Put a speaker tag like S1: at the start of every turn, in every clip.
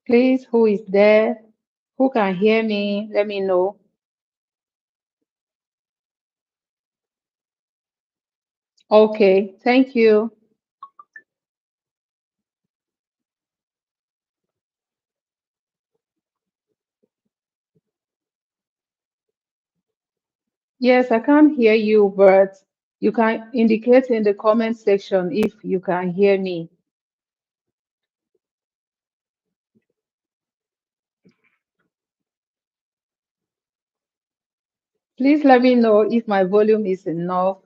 S1: Please, who is there? Who can hear me? Let me know. Okay, thank you. Yes, I can't hear you, but you can indicate in the comment section if you can hear me. Please let me know if my volume is enough.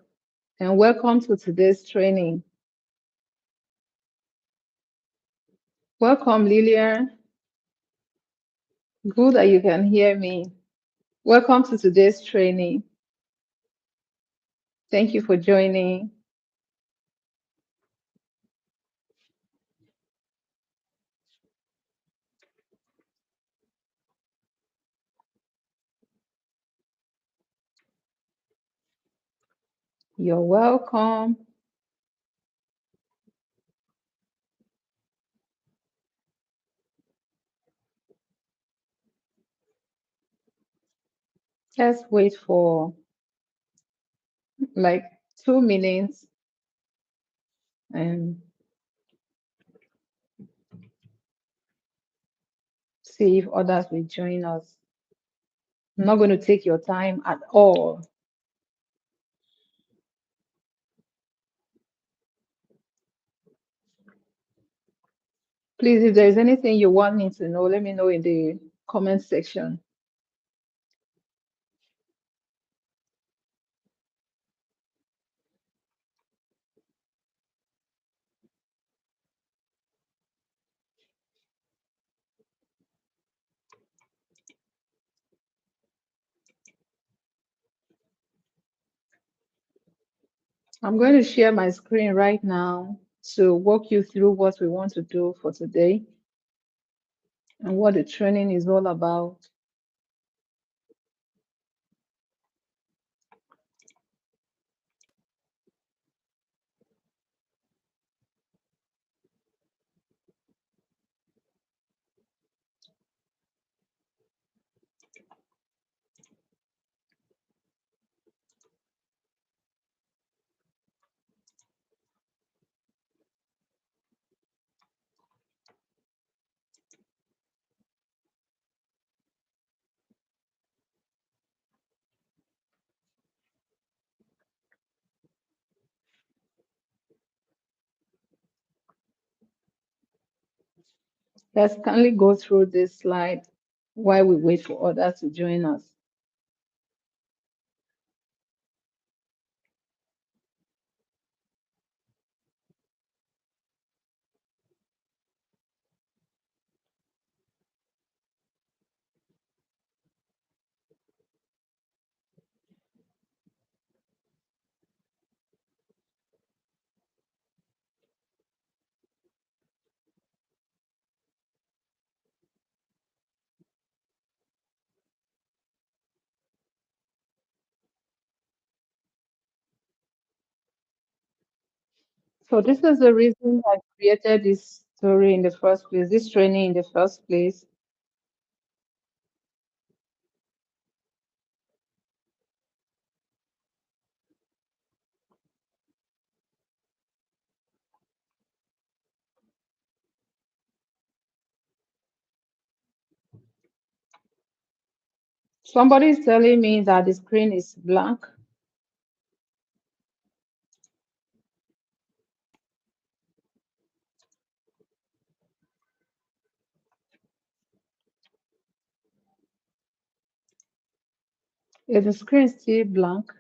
S1: And welcome to today's training. Welcome, Lillian. Good that you can hear me. Welcome to today's training. Thank you for joining. You're welcome. Let's wait for like 2 minutes and see if others will join us. I'm not going to take your time at all. Please, if there's anything you want me to know, let me know in the comment section. I'm going to share my screen right now to walk you through what we want to do for today and what the training is all about. Let's kindly go through this slide while we wait for others to join us. So this is the reason I created this story in the first place, this training in the first place. Somebody is telling me that the screen is blank. Is the screen still blank?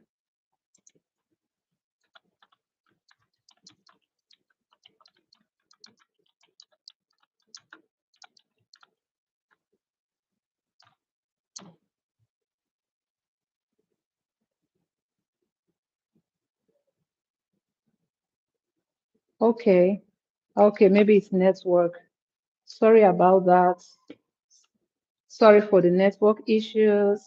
S1: Okay. Okay, maybe it's network. Sorry about that. Sorry for the network issues.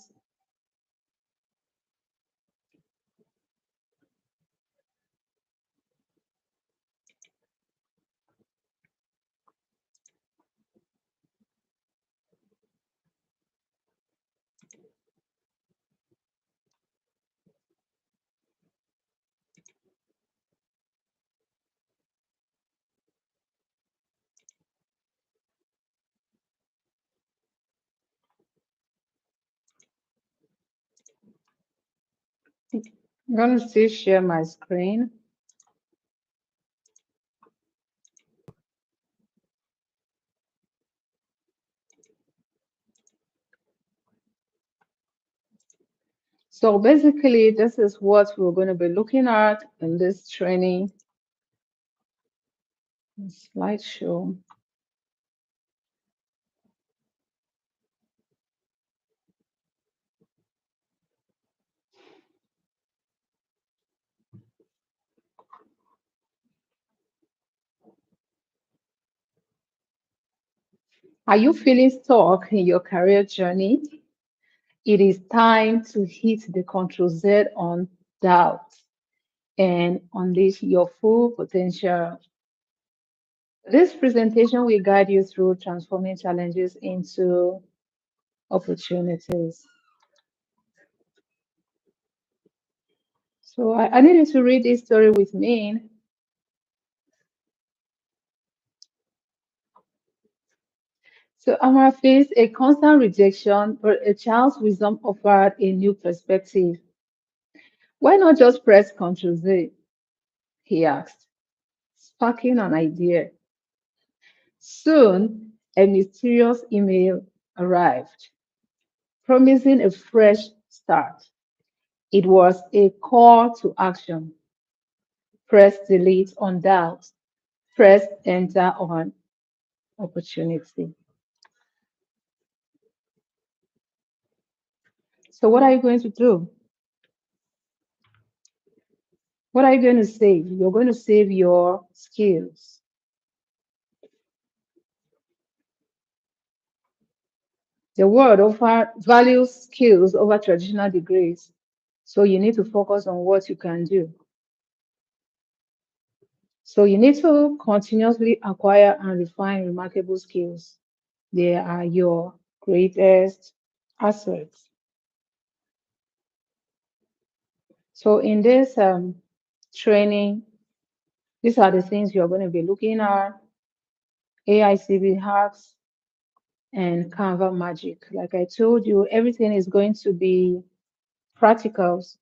S1: I'm going to still share my screen. So basically, this is what we're going to be looking at in this training slideshow. Are you feeling stuck in your career journey? It is time to hit the Control Z on doubt and unleash your full potential. This presentation will guide you through transforming challenges into opportunities. So I need you to read this story with me. So Amara faced a constant rejection, but a child's wisdom offered a new perspective. Why not just press Ctrl Z? He asked, sparking an idea. Soon, a mysterious email arrived, promising a fresh start. It was a call to action. Press delete on doubt. Press enter on opportunity. So, what are you going to do? What are you going to save? You're going to save your skills. The world values skills over traditional degrees. So, you need to focus on what you can do. So, you need to continuously acquire and refine remarkable skills. They are your greatest assets. So, in this training, these are the things you're going to be looking at: AICB hacks and Canva magic. Like I told you, everything is going to be practicals.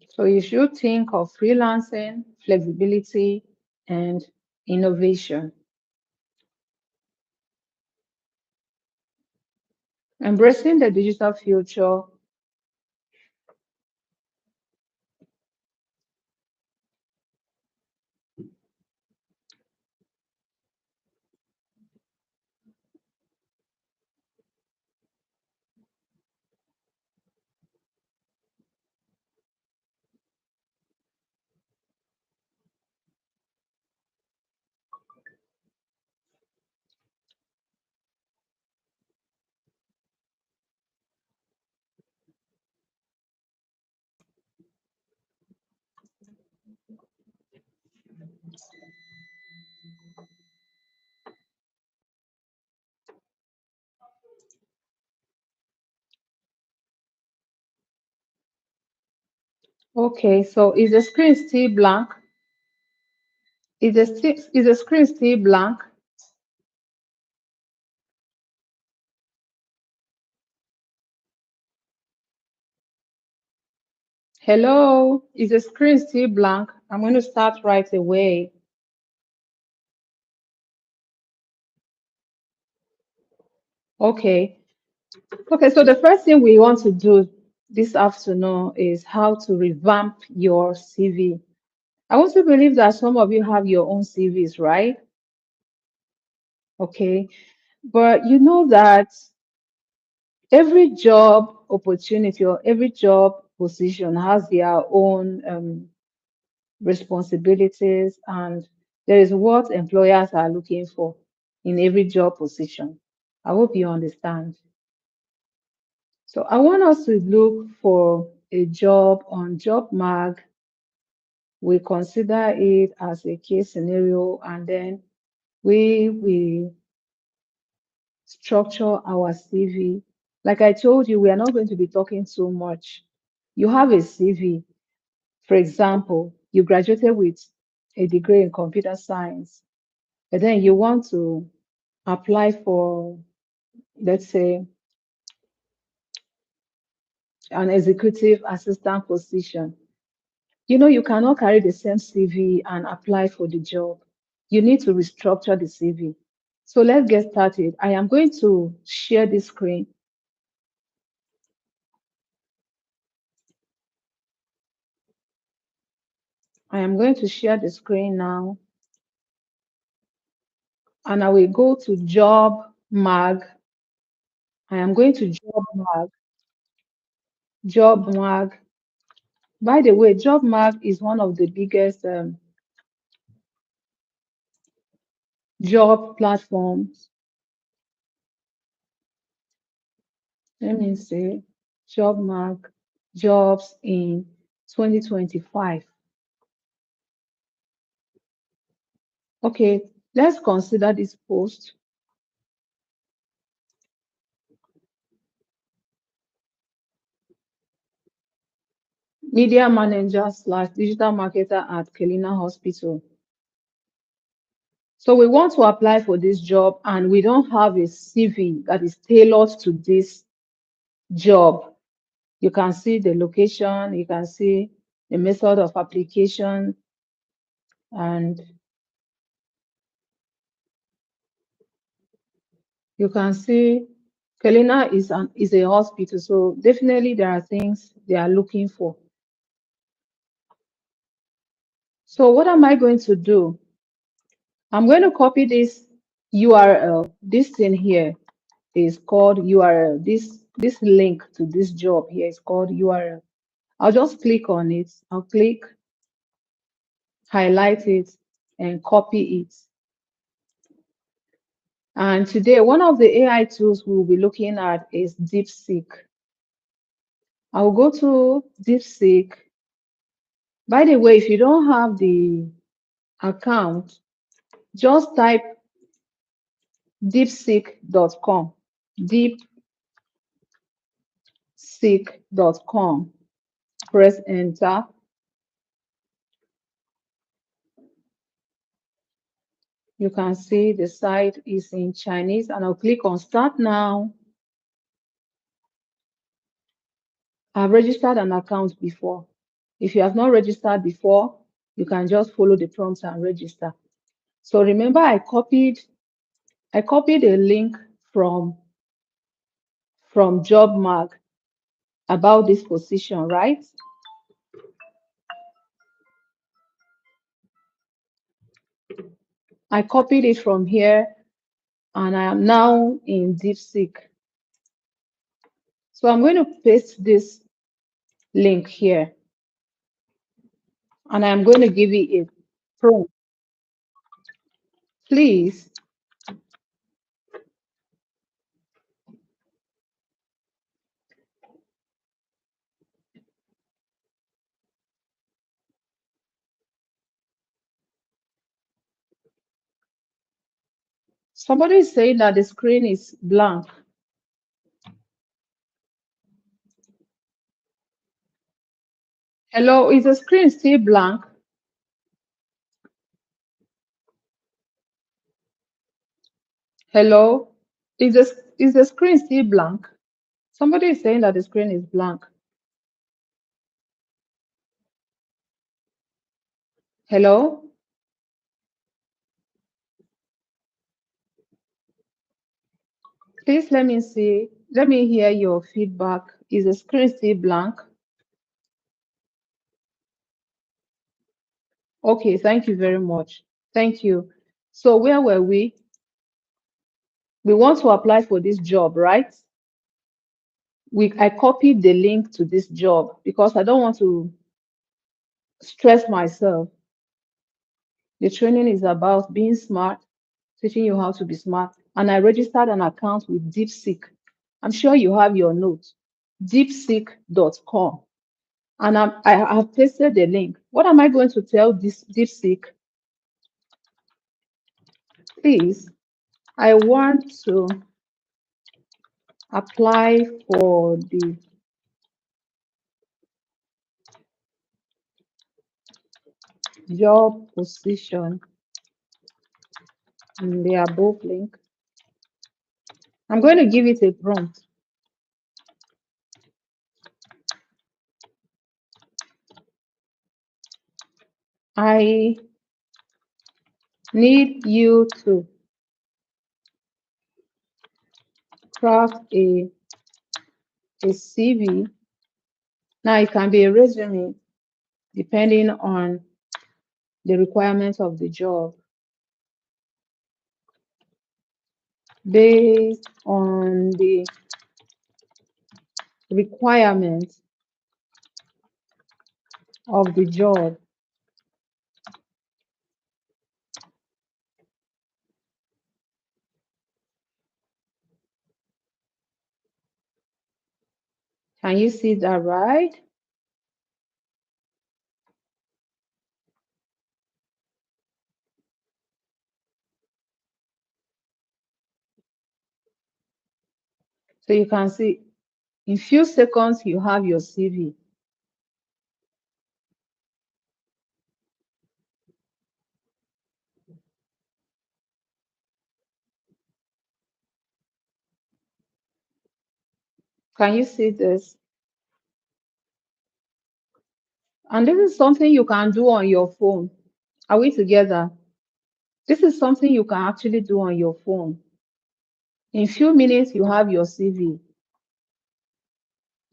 S1: So you should think of freelancing, flexibility, and innovation. Embracing the digital future. Okay, so is the screen still blank? Is the screen still blank? Hello, is the screen still blank? I'm going to start right away. Okay. Okay, so the first thing we want to do this afternoon is how to revamp your CV. I want to believe that some of you have your own CVs, right? Okay. But you know that every job opportunity or every job position has their own responsibilities, and there is what employers are looking for in every job position. I hope you understand. So I want us to look for a job on JobMag. We consider it as a case scenario, and then we will structure our CV. Like I told you, we are not going to be talking so much. You have a CV. For example, you graduated with a degree in computer science. but then you want to apply for, let's say, an executive assistant position. You cannot carry the same CV and apply for the job. You need to restructure the CV. So let's get started. I am going to share this screen. I am going to share the screen now, and I will go to Job Mag. I am going to Job Mag. Job Mag. By the way, Job Mag is one of the biggest job platforms. Let me see. Job Mag, jobs in 2025. Okay, let's consider this post. Media manager slash digital marketer at Kelina Hospital. So we want to apply for this job and we don't have a CV that is tailored to this job. You can see the location, you can see the method of application, and you can see Kelina is a hospital, so definitely there are things they are looking for. So what am I going to do? I'm going to copy this URL. This thing here is called URL. This link to this job here is called URL. I'll just click on it. I'll click, highlight it, and copy it. And today, one of the AI tools we'll be looking at is DeepSeek. I'll go to DeepSeek. By the way, if you don't have the account, just type deepseek.com, deepseek.com, press enter. You can see the site is in Chinese, and I'll click on Start Now. I've registered an account before. If you have not registered before, you can just follow the prompts and register. So remember, I copied a link from JobMag about this position, right? I copied it from here, and I am now in DeepSeek. So I'm going to paste this link here, and I'm going to give it a prompt. Please, somebody is saying that the screen is blank. Hello, is the screen still blank? Hello, is the screen still blank? Somebody is saying that the screen is blank. Hello? Please let me see. Let me hear your feedback. Is the screen still blank? Okay, thank you very much. Thank you. So where were we? We want to apply for this job, right? I copied the link to this job because I don't want to stress myself. The training is about being smart, teaching you how to be smart. And I registered an account with DeepSeek. I'm sure you have your notes, deepseek.com. And I have pasted the link. What am I going to tell this DeepSeek? Please, I want to apply for the job position in the above link. I'm going to give it a prompt. I need you to craft a CV. Now it can be a resume depending on the requirements of the job. Based on the requirements of the job. Can you see that right? So you can see in few seconds you have your CV. Can you see this? And this is something you can do on your phone. Are we together? This is something you can actually do on your phone. In few minutes, you have your CV.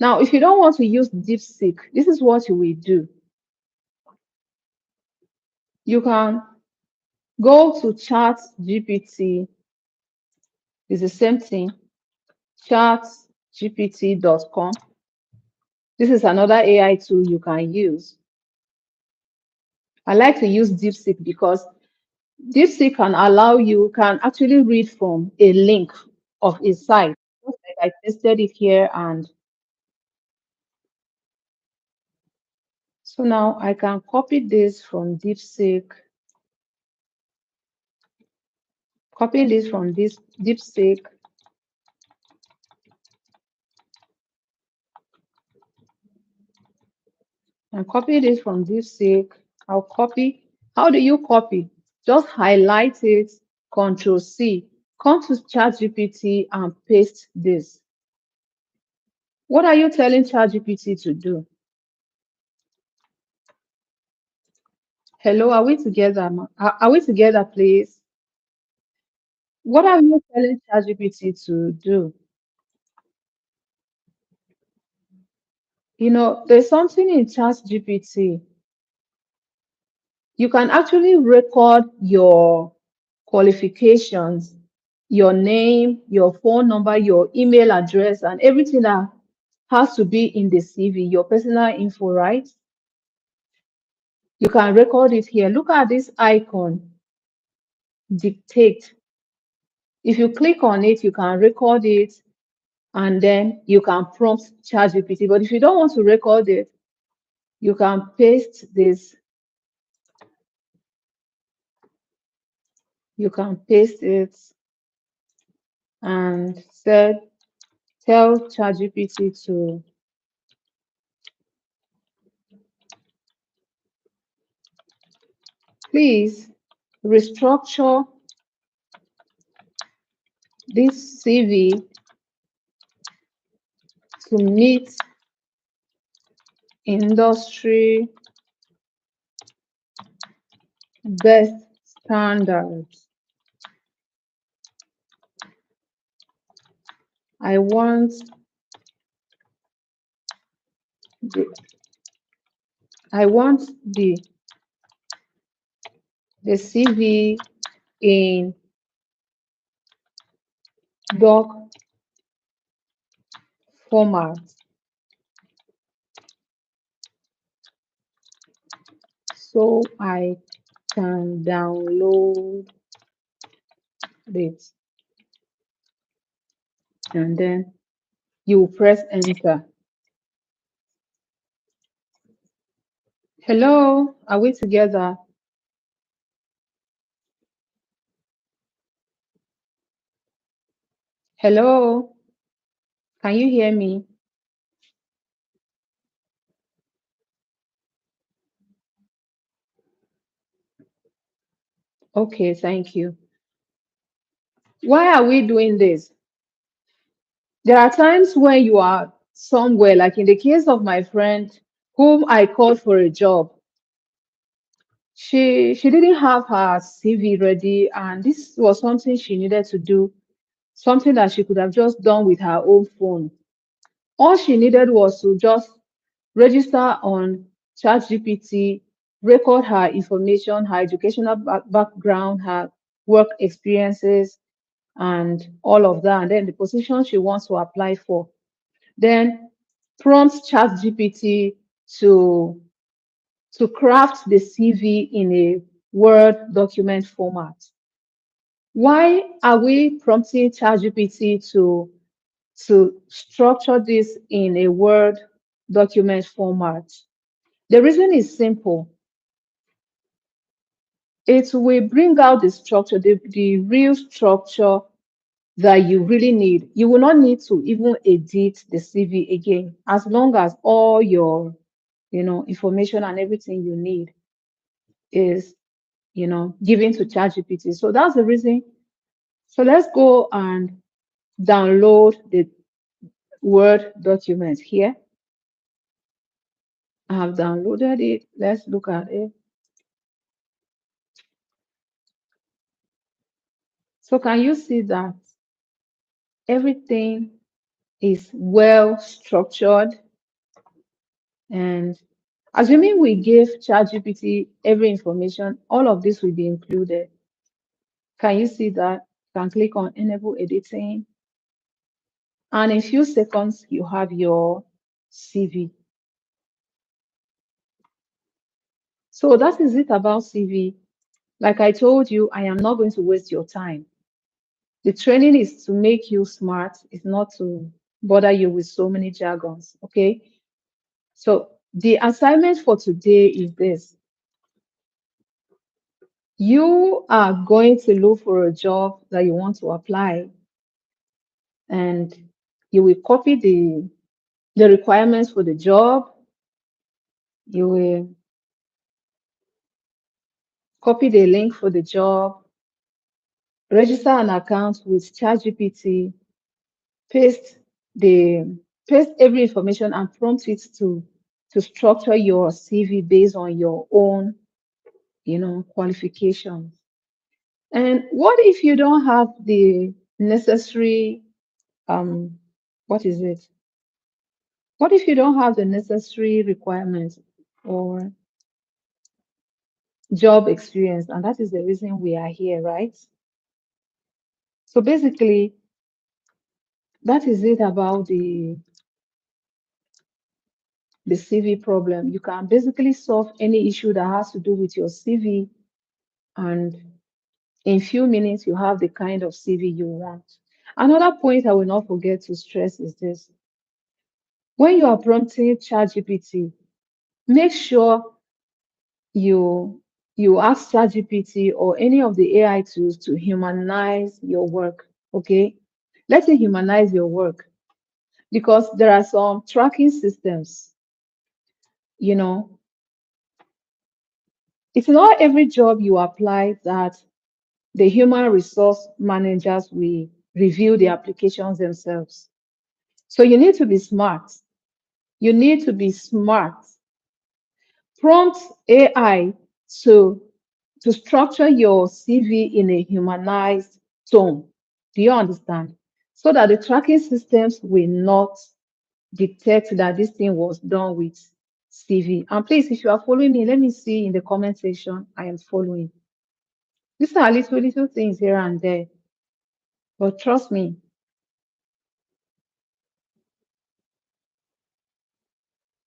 S1: Now, if you don't want to use DeepSeek, this is what you will do. You can go to ChatGPT. It's the same thing, chatgpt.com. This is another AI tool you can use. I like to use DeepSeek because DeepSeek can actually read from a link of a site. Just like I tested it here, and so now I can copy this from DeepSeek, copy this from this DeepSeek, and copy this from DeepSeek. I'll copy. How do you copy? Just highlight it, Control C, come to ChatGPT and paste this. What are you telling ChatGPT to do? Hello, are we together? Are we together, please? What are you telling ChatGPT to do? You know, there's something in ChatGPT. You can actually record your qualifications, your name, your phone number, your email address, and everything that has to be in the CV, your personal info, right? You can record it here. Look at this icon, dictate. If you click on it, you can record it, and then you can prompt ChatGPT. But if you don't want to record it, you can paste this. You can paste it and tell ChatGPT to please restructure this CV to meet industry best standards. I want the I want the CV in doc format so I can download it, and then you press enter. Hello, are we together? Hello, can you hear me? Okay, thank you. Why are we doing this? There are times when you are somewhere, like in the case of my friend whom I called for a job. She didn't have her CV ready, and this was something she needed to do, something that she could have just done with her own phone. All she needed was to just register on ChatGPT, record her information, her educational background, her work experiences, and all of that, and then the position she wants to apply for. Then prompt ChatGPT to to craft the CV in a Word document format. Why are we prompting ChatGPT to structure this in a Word document format? The reason is simple. It will bring out the structure, the real structure that you really need. You will not need to even edit the CV again, as long as all your, information and everything you need is, given to ChatGPT. So that's the reason. So let's go and download the Word document here. I have downloaded it. Let's look at it. So can you see that everything is well structured? And assuming we give ChatGPT every information, all of this will be included. Can you see that? You can click on enable editing, and in a few seconds, you have your CV. So that is it about CV. Like I told you, I am not going to waste your time. The training is to make you smart, it's not to bother you with so many jargons. Okay. So the assignment for today is this. You are going to look for a job that you want to apply, and you will copy the requirements for the job. You will copy the link for the job, register an account with ChatGPT, paste the paste every information and prompt it to structure your CV based on your own, qualifications. And what if you don't have the necessary um what is it? What if you don't have the necessary requirements or job experience? And that is the reason we are here, right? So basically, that is it about the CV problem. You can basically solve any issue that has to do with your CV, and in few minutes you have the kind of CV you want. Another point I will not forget to stress is this. When you are prompting ChatGPT, make sure you you ask ChatGPT or any of the AI tools to humanize your work. Okay, let it humanize your work, because there are some tracking systems. You know, it's not every job you apply that the human resource managers will review the applications themselves. So you need to be smart. You need to be smart. Prompt AI to to structure your CV in a humanized tone. Do you understand? So that the tracking systems will not detect that this thing was done with CV. And please, if you are following me, let me see in the comment section. I am following. These are little things here and there, but trust me.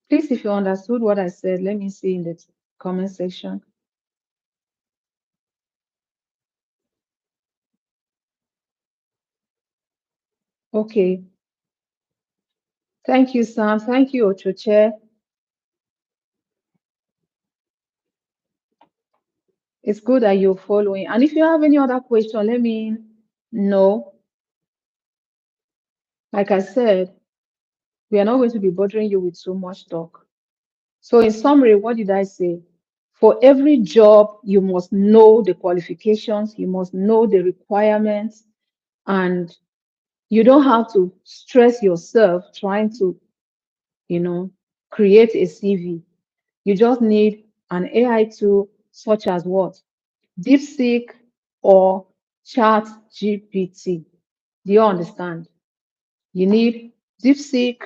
S1: Please, if you understood what I said, let me see in the comment section. Okay. Thank you, Sam. Thank you, Ochoche. It's good that you're following. And if you have any other question, let me know. Like I said, we are not going to be bothering you with so much talk. So in summary, what did I say? For every job, you must know the qualifications, you must know the requirements, and you don't have to stress yourself trying to, you know, create a CV. You just need an AI tool such as what? DeepSeek or ChatGPT. Do you understand? You need DeepSeek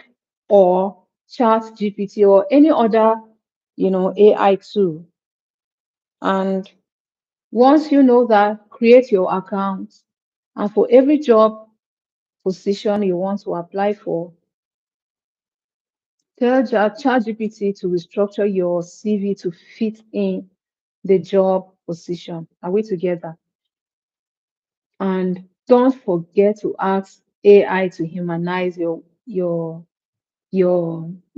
S1: or ChatGPT or any other, AI tool. And once you know that, create your account. And for every job position you want to apply for, tell ChatGPT to restructure your CV to fit in the job position. Are we together? And don't forget to ask AI to humanize your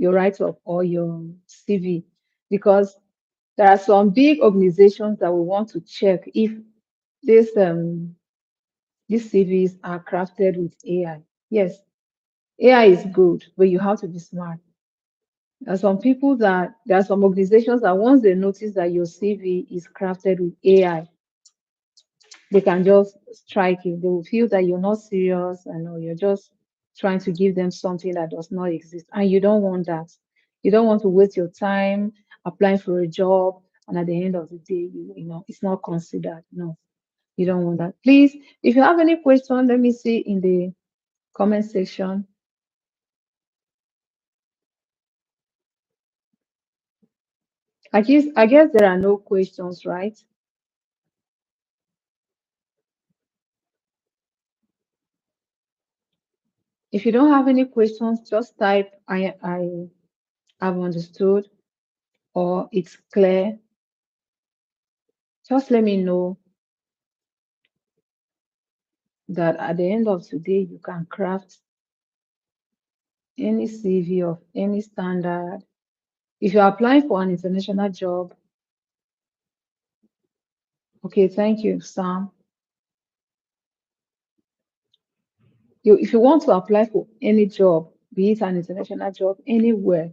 S1: write-up or your CV, because there are some big organizations that will want to check if this these CVs are crafted with AI. Yes, AI is good, but you have to be smart. There are some organizations that once they notice that your CV is crafted with AI, they can just strike you. They will feel that you're not serious and or you're just trying to give them something that does not exist. And you don't want that. You don't want to waste your time applying for a job and at the end of the day, it's not considered. No, you don't want that. Please, if you have any question, let me see in the comment section. I guess there are no questions, right? If you don't have any questions, just type I have understood or it's clear. Just let me know that at the end of today, you can craft any CV of any standard. If you're applying for an international job, okay, thank you, Sam. If you want to apply for any job, be it an international job, anywhere,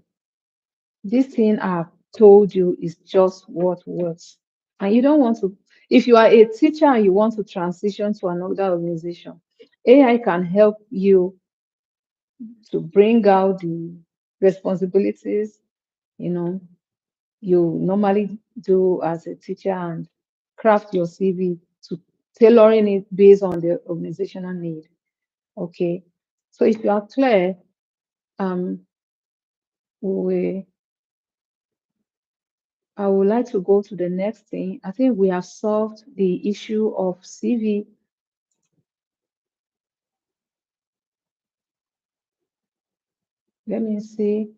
S1: this thing I've told you is just what works. And you don't want to, if you are a teacher and you want to transition to another organization, AI can help you to bring out the responsibilities, you know, you normally do as a teacher and craft your CV to tailoring it based on the organizational need. Okay. So if you are clear, um, we I would like to go to the next thing. I think we have solved the issue of CV. Let me see.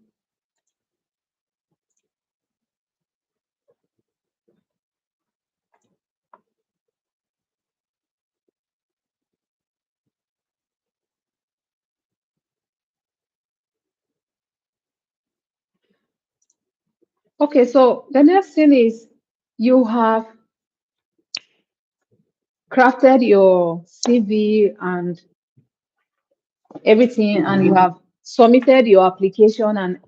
S1: Okay, so the next thing is you have crafted your CV and everything, and you have submitted your application and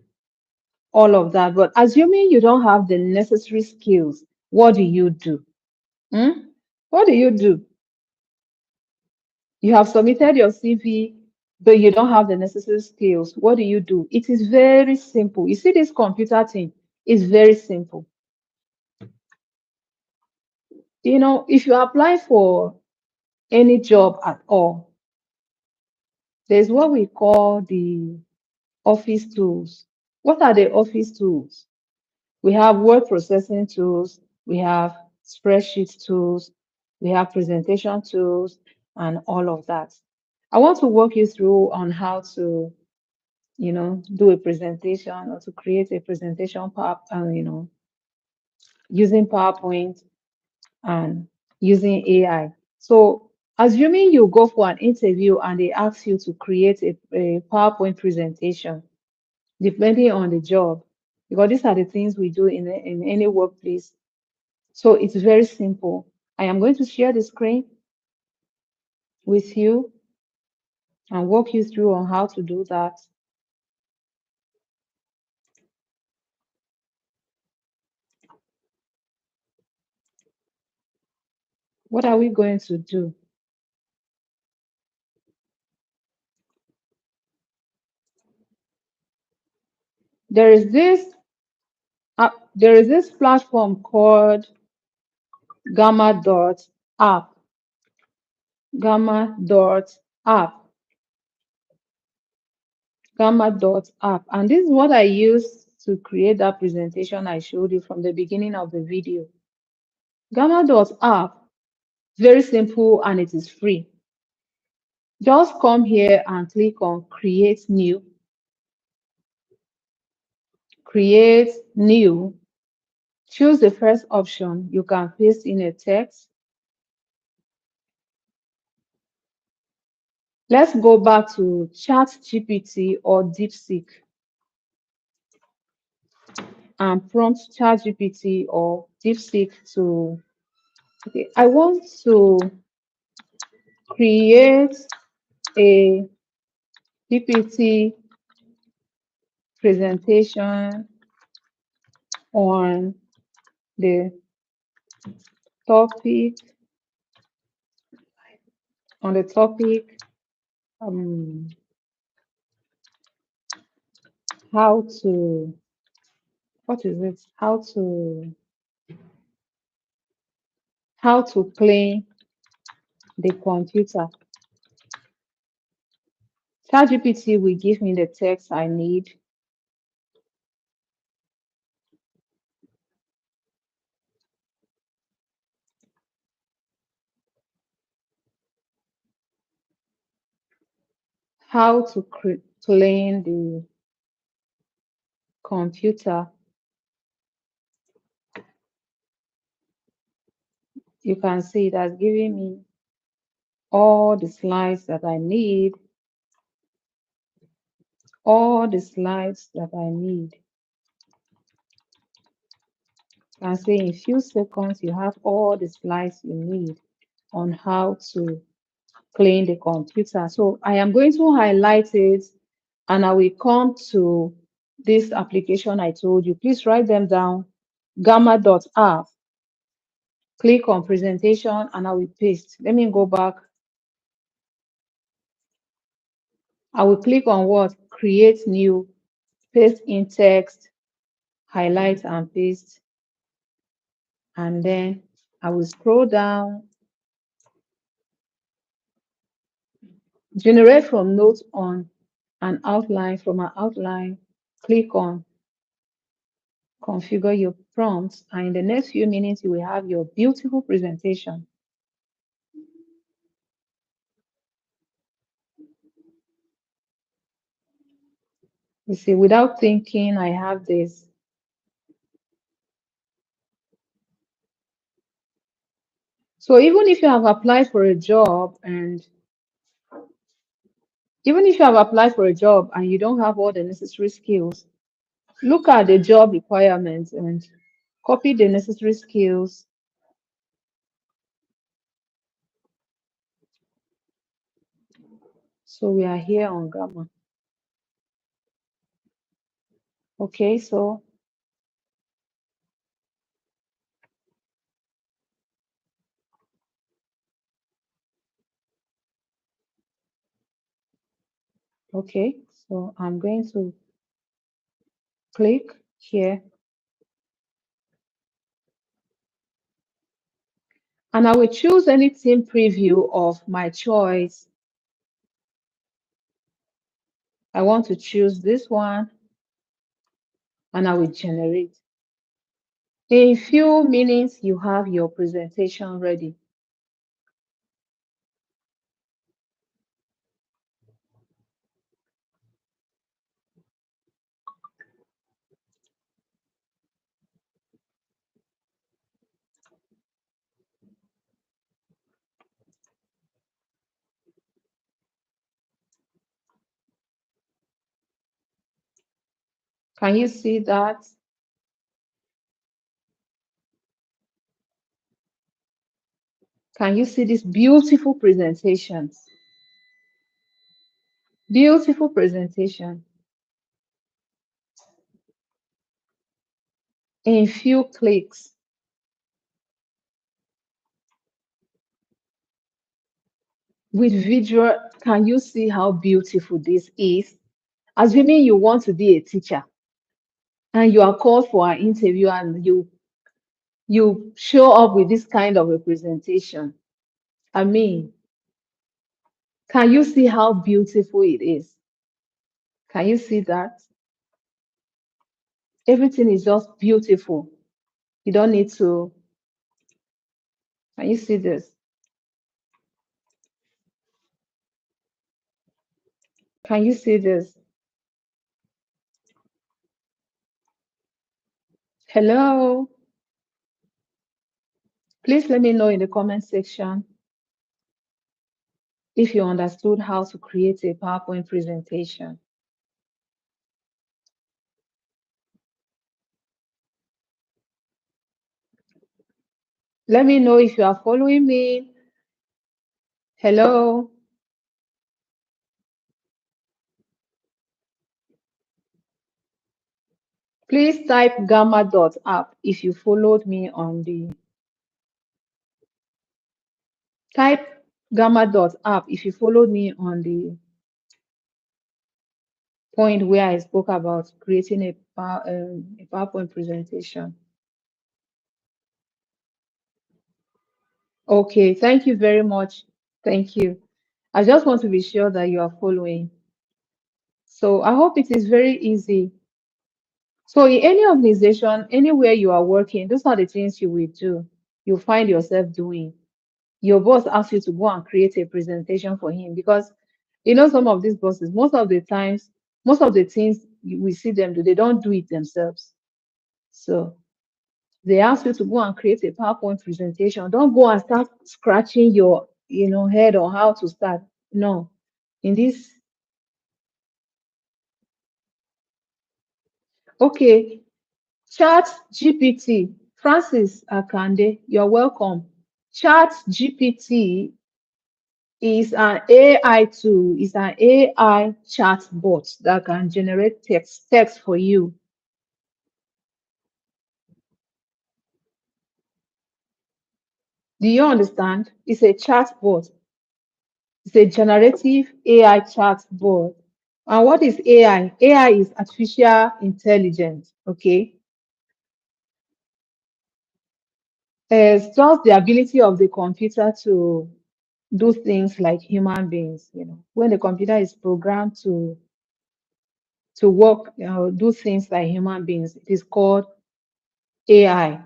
S1: all of that. But assuming you don't have the necessary skills, what do you do? Hmm? What do you do? You have submitted your CV, but you don't have the necessary skills. What do you do? It is very simple. You see, this computer thing is very simple. If you apply for any job at all, there's what we call the office tools. What are the office tools? We have word processing tools, we have spreadsheet tools, we have presentation tools, and all of that. I want to walk you through on how to, do a presentation or to create a presentation, using PowerPoint and using AI. So, assuming you go for an interview and they ask you to create a PowerPoint presentation, depending on the job, because these are the things we do in any workplace. So it's very simple. I am going to share the screen with you and walk you through on how to do that. What are we going to do? There is this there is this platform called Gamma.app. Gamma.app. Gamma.app. And this is what I used to create that presentation I showed you from the beginning of the video. Gamma.app, very simple and it is free. Just come here and click on create new. Create new. Choose the first option. You can paste in a text. Let's go back to ChatGPT or DeepSeek and prompt ChatGPT or DeepSeek to, okay, I want to create a PPT presentation on the topic, on the topic, how to, what is it? How to clean the computer. ChatGPT will give me the text I need. How to clean the computer. You can see it has given me all the slides that I need. All the slides that I need. You can see in a few seconds you have all the slides you need on how to clean the computer. So I am going to highlight it and I will come to this application I told you. Please write them down. Gamma.app. Click on presentation and I will paste. Let me go back. I will click on what? Create new, paste in text, highlight and paste. And then I will scroll down. Generate from notes on an outline. From an outline, click on configure your prompts. And in the next few minutes, you will have your beautiful presentation. You see, without thinking, I have this. So even if you have applied for a job and you don't have all the necessary skills, look at the job requirements and copy the necessary skills. So we are here on Gamma. Okay, so I'm going to click here and I will choose any theme preview of my choice. I want to choose this one and I will generate. In a few minutes, you have your presentation ready. Can you see that? Can you see this beautiful presentation? Beautiful presentation. In a few clicks. With visual, can you see how beautiful this is? Assuming you want to be a teacher, and you are called for an interview and you show up with this kind of a presentation. I mean, can you see how beautiful it is? Can you see that? Everything is just beautiful. You don't need to. Can you see this? Can you see this? Hello? Please let me know in the comment section if you understood how to create a PowerPoint presentation. Let me know if you are following me. Hello? Please type gamma.app if you followed me on the type gamma.app if you followed me on the point where I spoke about creating a PowerPoint presentation. Okay, thank you very much. Thank you. I just want to be sure that you are following. So I hope it is very easy. So in any organization, anywhere you are working, those are the things you will do. You find yourself doing. Your boss asks you to go and create a presentation for him because you know some of these bosses, most of the times, most of the things we see them do, they don't do it themselves. So they ask you to go and create a PowerPoint presentation. Don't go and start scratching your, head on how to start. No. In this, okay, Chat GPT, Francis Akande, you're welcome. Chat GPT is an AI tool, is an AI chat bot that can generate text for you. Do you understand? It's a chat bot. It's a generative AI chat bot. And what is AI? AI is artificial intelligence, okay? It's just the ability of the computer to do things like human beings, when the computer is programmed to work, do things like human beings, it is called AI.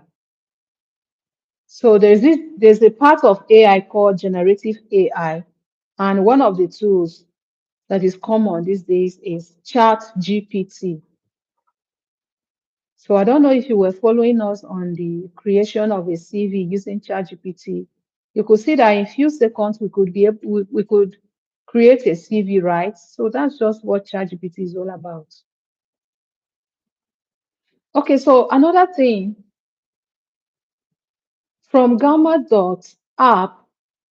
S1: So there's a part of AI called generative AI, and one of the tools that is common these days is Chat GPT. So I don't know if you were following us on the creation of a CV using ChatGPT. You could see that in few seconds we could create a CV, right? So that's just what ChatGPT is all about. Okay, so another thing from Gamma.app,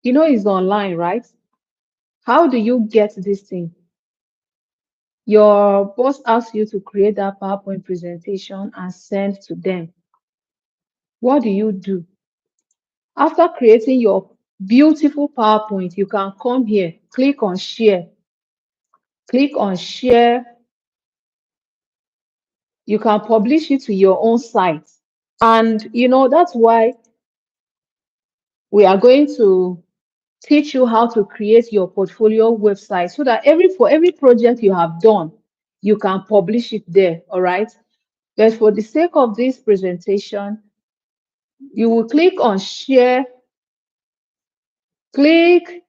S1: is online, right? How do you get this thing? Your boss asks you to create that PowerPoint presentation and send to them. What do you do? After creating your beautiful PowerPoint, you can come here, click on share. Click on share. You can publish it to your own site. And that's why we are going to teach you how to create your portfolio website so that for every project you have done, you can publish it there. All right. But for the sake of this presentation, you will click on share, click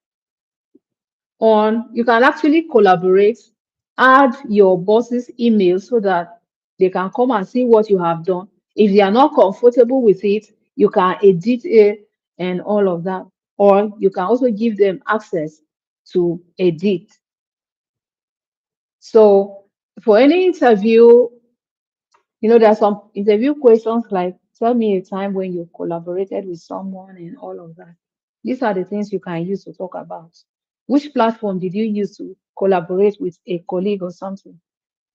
S1: on, you can actually collaborate, add your boss's email so that they can come and see what you have done. If they are not comfortable with it, you can edit it and all of that. Or you can also give them access to edit. So for any interview, there are some interview questions like, tell me a time when you collaborated with someone and all of that. These are the things you can use to talk about. Which platform did you use to collaborate with a colleague or something?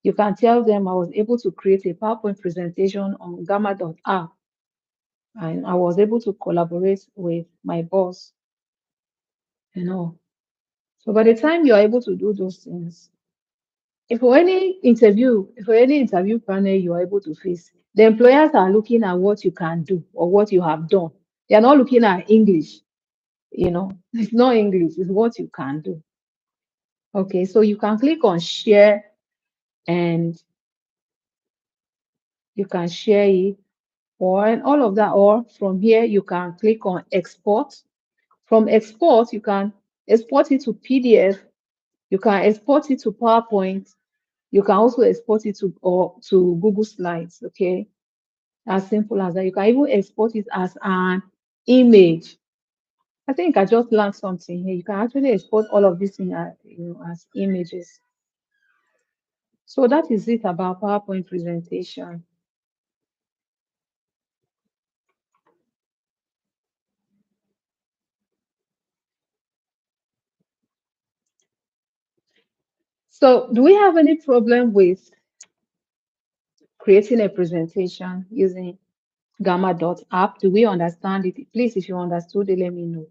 S1: You can tell them I was able to create a PowerPoint presentation on Gamma.app and I was able to collaborate with my boss, So by the time you're able to do those things, if for any interview panel you are able to face, the employers are looking at what you can do or what you have done. They are not looking at English. It's not English, it's what you can do. Okay, so you can click on share and you can share it, or and all of that, or from here you can click on export. From export, you can export it to PDF, you can export it to PowerPoint, you can also export it to Google Slides. Okay, as simple as that. You can even export it as an image. I think I just learned something here. You can actually export all of this in as images. So that is it about PowerPoint presentation. So do we have any problem with creating a presentation using Gamma.app? Do we understand it? Please, if you understood it, let me know.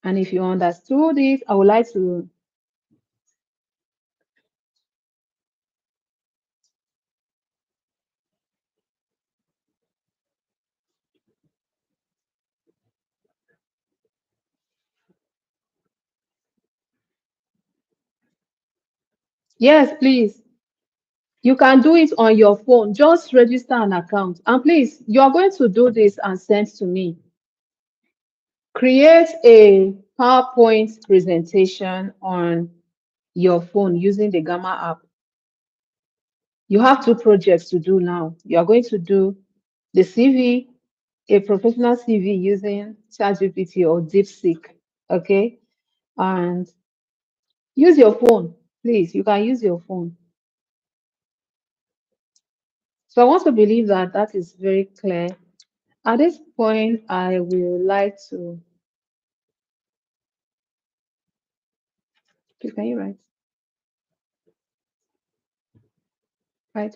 S1: And if you understood it, I would like to. Yes, please. You can do it on your phone. Just register an account. And please, you are going to do this and send to me. Create a PowerPoint presentation on your phone using the Gamma app. You have two projects to do now. You are going to do the CV, a professional CV using ChatGPT or DeepSeek. Okay. And use your phone, please. You can use your phone. So I want to believe that that is very clear. At this point, I will like to. Please, can you write? Right.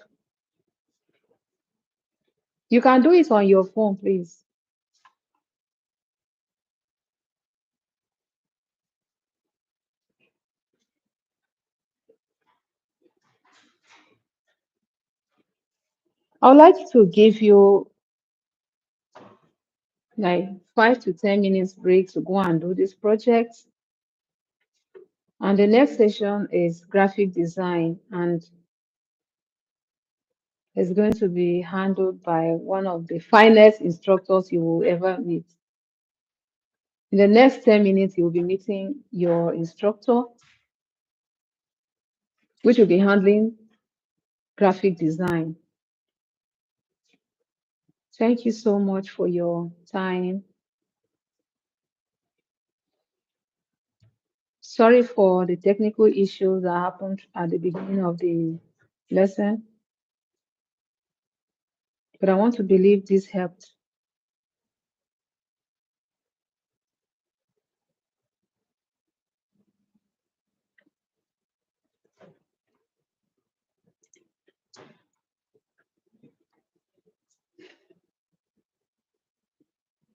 S1: You can do it on your phone, please. I would like to give you like 5 to 10 minutes break to go and do this project. And the next session is graphic design, and it's going to be handled by one of the finest instructors you will ever meet. In the next 10 minutes, you will be meeting your instructor, which will be handling graphic design. Thank you so much for your time. Sorry for the technical issues that happened at the beginning of the lesson, but I want to believe this helped.